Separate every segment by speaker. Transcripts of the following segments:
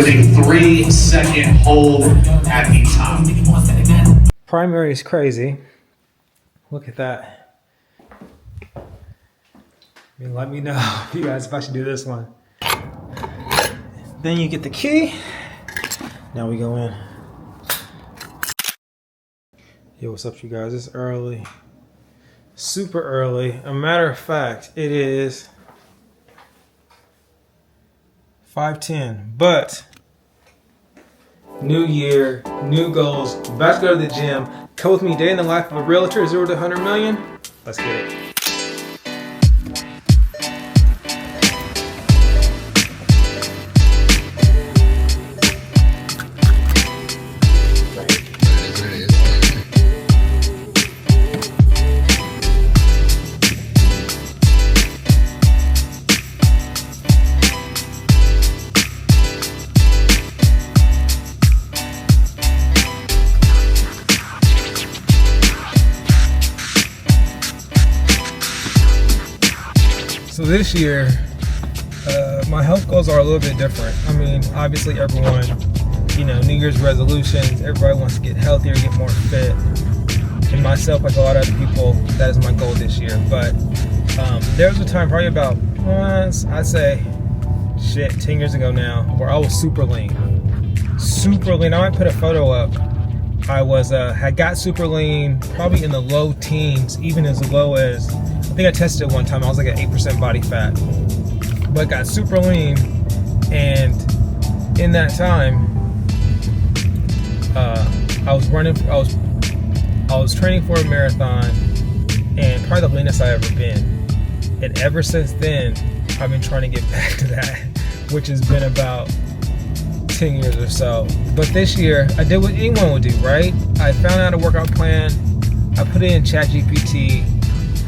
Speaker 1: with a 3-second hold at the top.
Speaker 2: Primary is crazy. Look at that. Let me know if you guys if I should do this one. Then you get the key. Now we go in. Yo, what's up, you guys? It's early. Super early. A matter of fact, it is 5:10. But new year, new goals. About to go to the gym. Come with me, day in the life of a realtor, 0 to 100 million. Let's get it. So this year, my health goals are a little bit different. I mean, obviously everyone, New Year's resolutions, everybody wants to get healthier, get more fit. And myself, like a lot of other people, that is my goal this year. But there was a time, probably about, I'd say, 10 years ago now, where I was super lean. Super lean. I might put a photo up. I had got super lean, probably in the low teens, even as low as, I think I tested it one time, I was like at 8% body fat, but got super lean. And in that time, I was training for a marathon, and probably the leanest I've ever been. And ever since then, I've been trying to get back to that, which has been about 10 years or so. But this year, I did what anyone would do, right? I found out a workout plan, I put it in ChatGPT,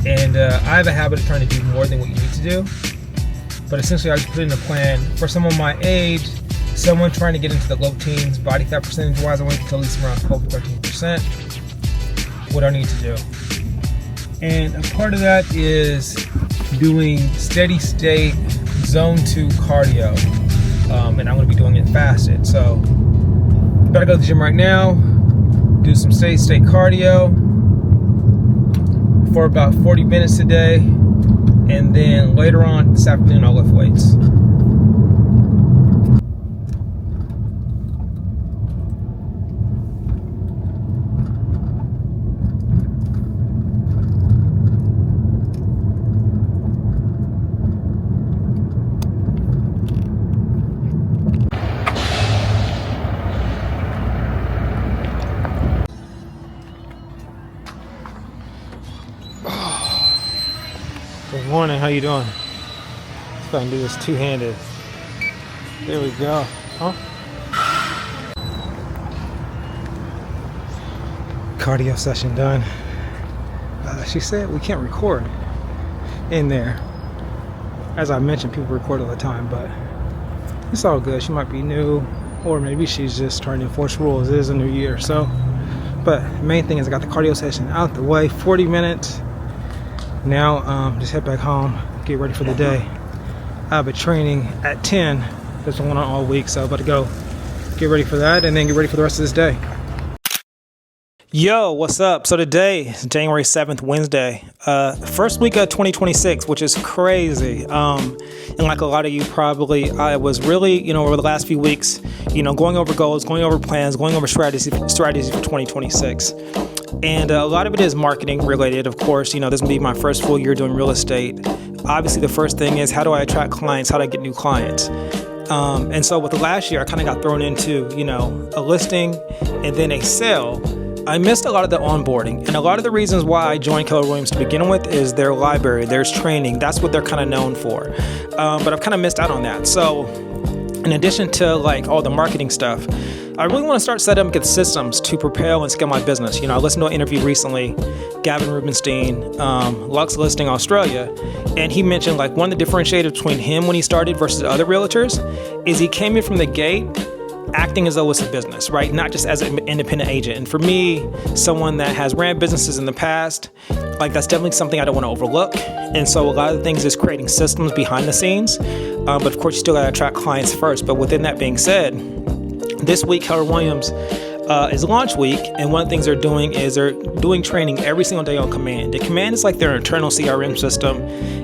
Speaker 2: and I have a habit of trying to do more than what you need to do. But essentially, I just put in a plan for someone my age, someone trying to get into the low teens, body fat percentage-wise, I want to get to at least around 12 to 13%, what I need to do. And a part of that is doing steady state zone 2 cardio. And I'm going to be doing it fasted. So, better go to the gym right now, do some steady state cardio for about 40 minutes a day, and then later on this afternoon I'll lift weights. Good morning, how you doing? Let's go and do this two-handed. There we go. Cardio session done. She said we can't record in there. As I mentioned, people record all the time, but it's all good. She might be new, or maybe she's just trying to enforce rules. It is a new year, so. But main thing is I got the cardio session out the way, 40 minutes. Now, just head back home, get ready for the day. I have a training at 10 that's going on all week, so I'm about to go get ready for that and then get ready for the rest of this day. Yo, what's up? So today is January 7th, Wednesday, first week of 2026, which is crazy. And like a lot of you probably, I was really, over the last few weeks, going over goals, going over plans, going over strategies for 2026. And a lot of it is marketing related. Of course, this will be my first full year doing real estate. Obviously, the first thing is, how do I attract clients? How do I get new clients? And so with the last year, I kind of got thrown into, a listing and then a sale. I missed a lot of the onboarding, and a lot of the reasons why I joined Keller Williams to begin with is their library, there's training. That's what they're kind of known for. But I've kind of missed out on that. So in addition to all the marketing stuff, I really want to start setting up good systems to propel and scale my business. I listened to an interview recently, Gavin Rubenstein, Lux Listing Australia, and he mentioned one of the differentiators between him when he started versus other realtors is he came in from the gate acting as though it's a business, right? Not just as an independent agent. And for me, someone that has ran businesses in the past, that's definitely something I don't want to overlook. And so a lot of the things is creating systems behind the scenes but of course you still got to attract clients first. But within that being said, this week Keller Williams is launch week, and one of the things they're doing is they're doing training every single day on Command. The Command is like their internal CRM system.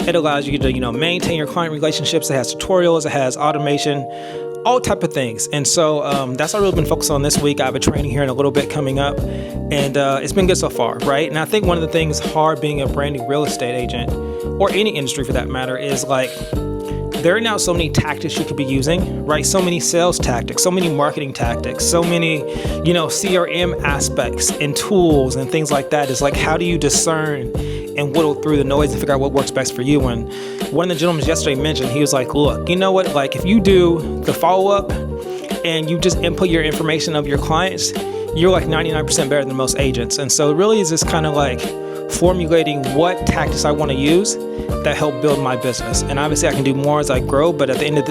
Speaker 2: It allows you to maintain your client relationships. It has tutorials, it has automation, all type of things. And so that's what I've really been focused on this week. I have a training here in a little bit coming up, and it's been good so far, right? And I think one of the things hard being a brand new real estate agent, or any industry for that matter, is like there are now so many tactics you could be using, right? So many sales tactics, so many marketing tactics, so many, CRM aspects and tools and things like that. Is like, how do you discern and whittle through the noise and figure out what works best for you? And one of the gentlemen yesterday mentioned, he was like, look, you know what? Like, if you do the follow-up and you just input your information of your clients, you're like 99% better than most agents. And so it really is just kind of like formulating what tactics I want to use that help build my business. And obviously I can do more as I grow, but at the end of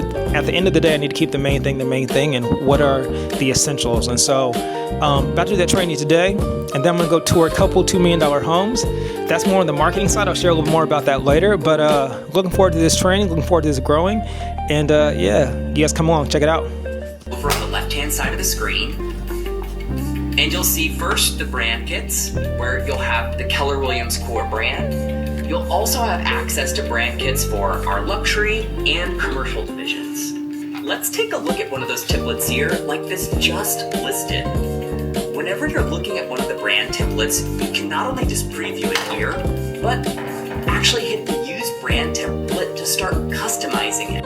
Speaker 2: the day, I need to keep the main thing, and what are the essentials. And so about to do that training today, and then I'm going to go tour a couple $2 million homes. That's more on the marketing side. I'll share a little more about that later, but looking forward to this training, looking forward to this growing. And you guys come along, check it out.
Speaker 3: Over on the left-hand side of the screen, and you'll see first the brand kits, where you'll have the Keller Williams core brand. You'll also have access to brand kits for our luxury and commercial divisions. Let's take a look at one of those templates here, like this just listed. Whenever you're looking at one of the brand templates, you can not only just preview it here, but actually hit the Use Brand Template to start customizing it.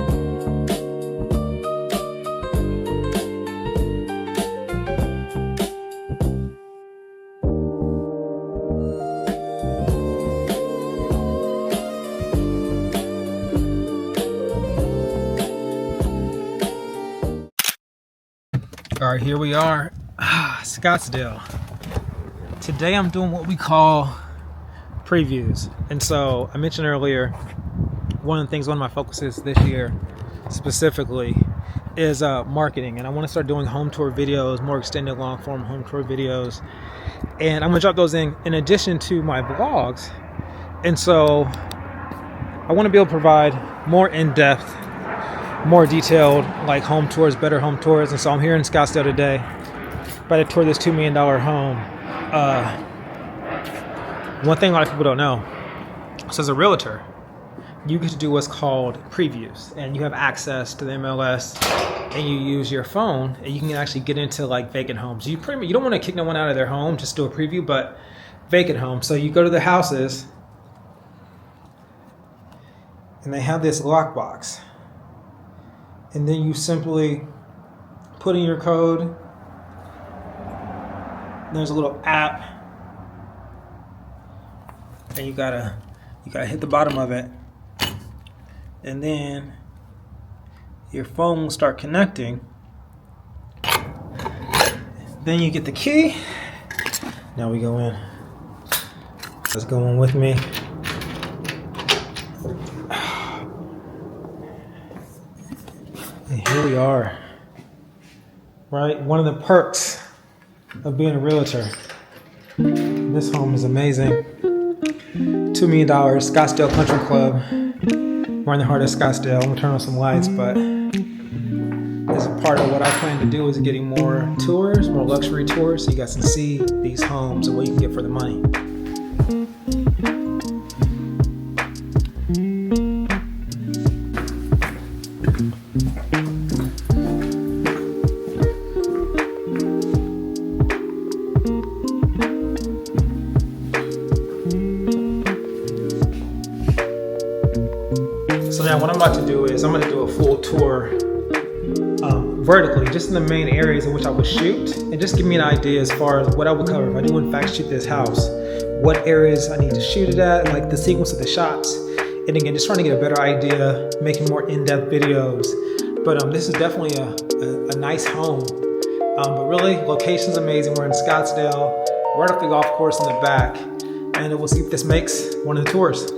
Speaker 2: All right, here we are, Scottsdale. Today I'm doing what we call previews. And so I mentioned earlier, one of my focuses this year specifically is marketing. And I want to start doing home tour videos, more extended long form home tour videos. And I'm gonna drop those in addition to my vlogs. And so I want to be able to provide more in-depth, more detailed, like home tours, better home tours. And so I'm here in Scottsdale today, about to tour this $2 million home. One thing a lot of people don't know, so as a realtor, you get to do what's called previews, and you have access to the MLS, and you use your phone, and you can actually get into like vacant homes. You don't want to kick no one out of their home, just do a preview, but vacant homes. So you go to the houses, and they have this lockbox. And then you simply put in your code. There's a little app, and you gotta hit the bottom of it, and then your phone will start connecting. Then you get the key. Now we go in. Let's go in with me. And here we are, right? One of the perks of being a realtor. This home is amazing. $2 million, Scottsdale Country Club. We're in the heart of Scottsdale. I'm gonna turn on some lights, but as a part of what I plan to do is getting more tours, more luxury tours, so you guys can see these homes and what you can get for the money. So now what I'm about to do is I'm going to do a full tour vertically, just in the main areas in which I would shoot, and just give me an idea as far as what I would cover if I do in fact shoot this house, what areas I need to shoot it at, like the sequence of the shots. And again, just trying to get a better idea, making more in-depth videos. But this is definitely a nice home. But really, location's amazing. We're in Scottsdale, right off the golf course in the back. And we'll see if this makes one of the tours.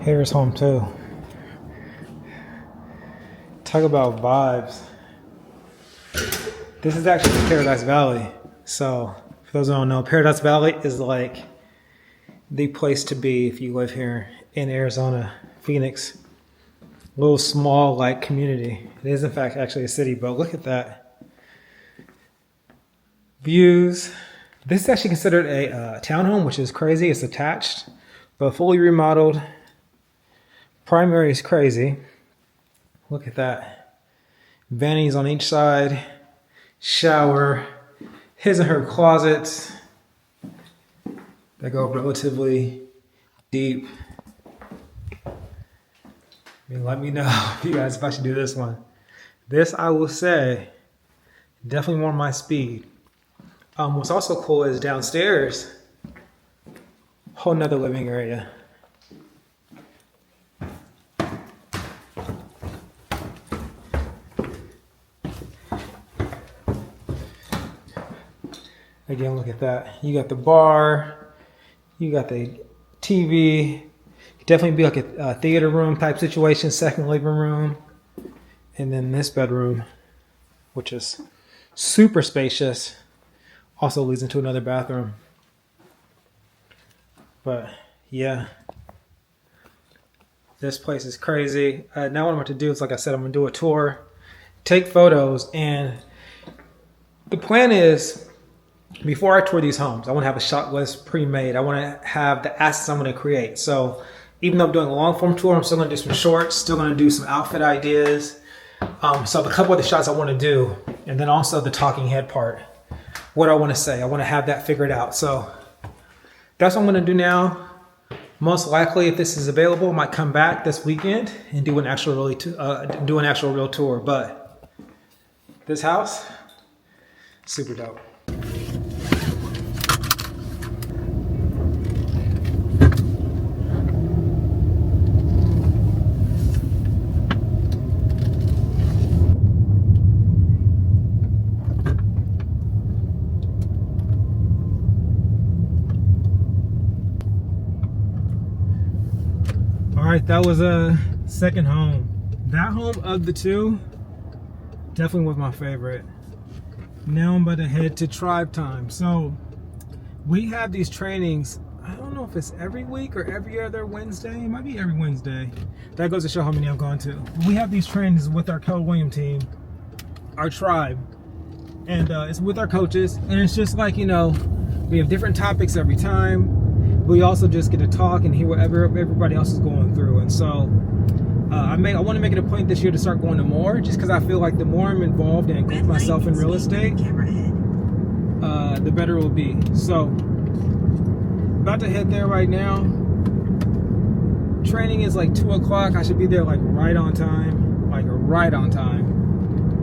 Speaker 2: Here's home too. Talk about vibes. This is actually Paradise Valley. So for those who don't know, Paradise Valley is like the place to be if you live here in Arizona, Phoenix. A little small like community. It is in fact actually a city, but look at that. Views. This is actually considered a townhome, which is crazy. It's attached, but fully remodeled. Primary is crazy. Look at that. Vanities on each side. Shower. His and her closets. They go relatively deep. Let me know if you guys if I should do this one. This, I will say, definitely more my speed. What's also cool is downstairs, whole nother living area. Again, look at that. You got the bar, you got the TV. Definitely be like a theater room type situation, second living room. And then this bedroom, which is super spacious, also leads into another bathroom. But yeah, this place is crazy. Now what I'm about to do is, like I said, I'm gonna do a tour, take photos, and the plan is, before I tour these homes, I want to have a shot list pre-made. I want to have the assets I'm going to create. So even though I'm doing a long form tour, I'm still going to do some shorts, still going to do some outfit ideas. So the couple of the shots I want to do, and then also the talking head part. What I want to say, I want to have that figured out. So that's what I'm going to do now. Most likely, if this is available, I might come back this weekend and do an actual real tour. But this house, super dope. All right, that was a second home. That home of the two definitely was my favorite. Now I'm about to head to Tribe Time. So we have these trainings. I don't know if it's every week or every other Wednesday. It might be every Wednesday. That goes to show how many I've gone to. We have these trainings with our Keller Williams team, our tribe, and it's with our coaches. And it's just like, you know, we have different topics every time. We also just get to talk and hear whatever everybody else is going through. And so I want to make it a point this year to start going to more, just because I feel like the more I'm involved and equip myself in real estate, the better it will be. So about to head there right now. Training is like 2 o'clock. I should be there like right on time.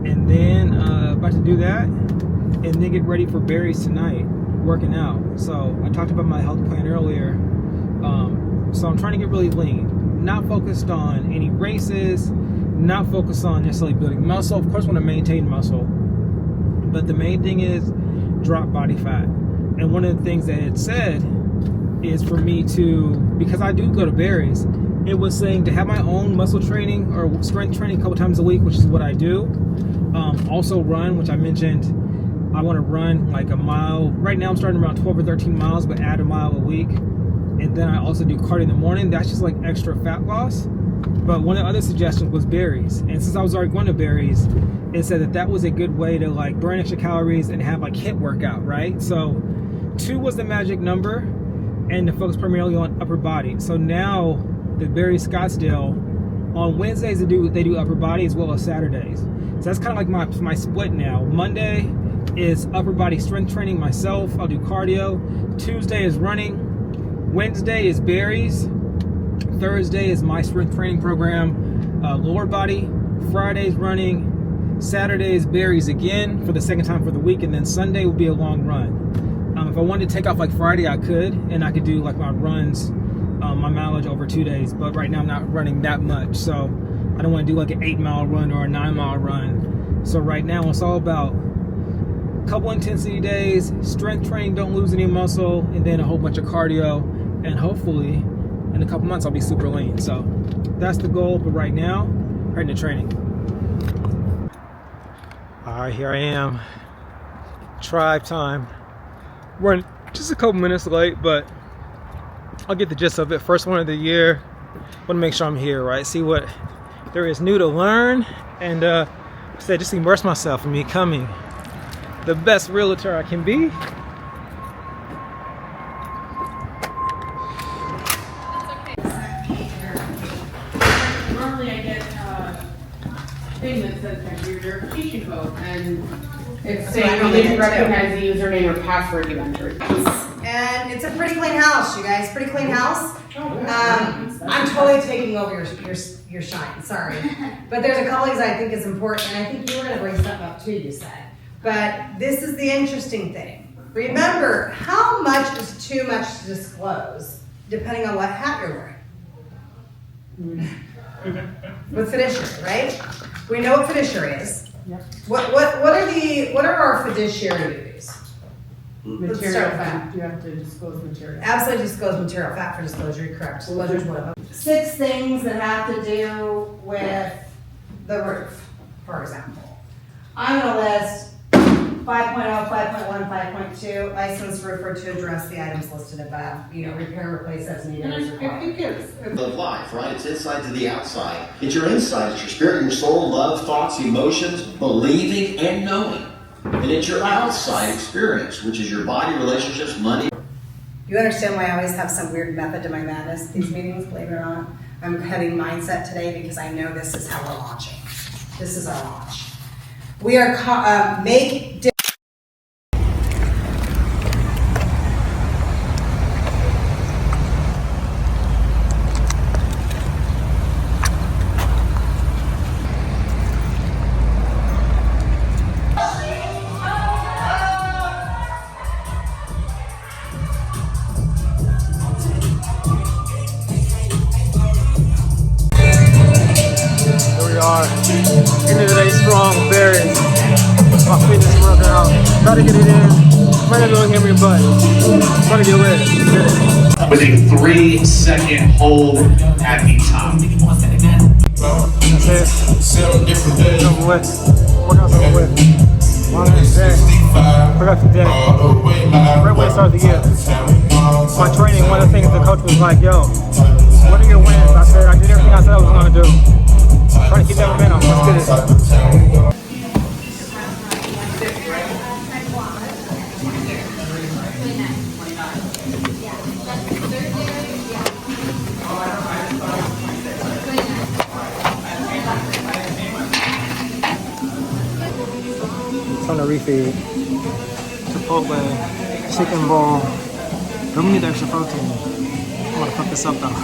Speaker 2: And then about to do that and then get ready for Barry's tonight, working out. So I talked about my health plan earlier. So I'm trying to get really lean, not focused on any races, not focused on necessarily building muscle. Of course, I want to maintain muscle, but the main thing is drop body fat. And one of the things that it said is for me to, because I do go to Barry's, it was saying to have my own muscle training or strength training a couple times a week, which is what I do. Also run, which I mentioned. I want to run like a mile. Right now I'm starting around 12 or 13 miles, but add a mile a week. And then I also do cardio in the morning. That's just like extra fat loss. But one of the other suggestions was Barry's. And since I was already going to Barry's, it said that that was a good way to like burn extra calories and have like HIIT workout, right? So 2 was the magic number, and to focus primarily on upper body. So now the Barry's Scottsdale, on Wednesdays they do upper body as well as Saturdays. So that's kind of like my split now. Monday is upper body strength training myself. I'll do cardio. Tuesday is running. Wednesday is Barry's. Thursday is my strength training program, lower body. Friday is running. Saturday is Barry's again for the second time for the week, and then Sunday will be a long run. If I wanted to take off like Friday, I could, and I could do like my runs, my mileage over 2 days. But right now I'm not running that much, so I don't want to do like an 8-mile run or a 9-mile run. So right now it's all about a couple intensity days, strength training, don't lose any muscle, and then a whole bunch of cardio, and hopefully in a couple months I'll be super lean. So that's the goal. But right now, heading to training. All right, here I am. Tribe time. We're just a couple minutes late, but I'll get the gist of it. First one of the year. Want to make sure I'm here, right? See what there is new to learn, and said just immerse myself in becoming the best realtor I can be.
Speaker 4: Normally I get a thing that says your verification code, and it's saying you didn't recognize the username or password you entered.
Speaker 5: And it's a pretty clean house, you guys. Pretty clean house. I'm totally taking over your shine. Sorry, but there's a couple things I think is important, and I think you were going to bring something up too. You said, but this is the interesting thing. Remember, how much is too much to disclose, depending on what hat you're wearing. With fiduciary, right? We know what fiduciary is.
Speaker 4: Yep.
Speaker 5: What are our fiduciary duties? Let's
Speaker 4: Material
Speaker 5: start with that.
Speaker 4: fact, you have to disclose material.
Speaker 5: Absolutely disclose material, fact for disclosure, correct. Disclosure is one of them. 6 things that have to do with the roof, for example. I'm gonna list 5.0, 5.1, 5.2, licensed roofer to address the items listed above. Repair and replace as needed as required.
Speaker 6: Of life, right? It's inside to the outside. It's your inside, it's your spirit, your soul, love, thoughts, emotions, believing, and knowing. And it's your outside experience, which is your body, relationships, money.
Speaker 5: You understand why I always have some weird method to my madness, these meetings, believe it or not? I'm heading mindset today because I know this is how we're launching. This is our launch. We are make
Speaker 2: Into today's strong berries. My fitness workout. Try to get it in. Might not be able to hear me, but try to get with it.
Speaker 1: With a 3-second hold at the top.
Speaker 2: That's it. It's over with. Workout's over with. One day. Productive day. Great way to start the year. My training, one of the things the coach was like, yo, what are your wins? I said, I did everything I said I was going to do. Trying to keep that momentum. Let's get it. It's on the refeed. Chipotle, chicken bowl. Don't need the extra protein. I'm gonna cook this up though.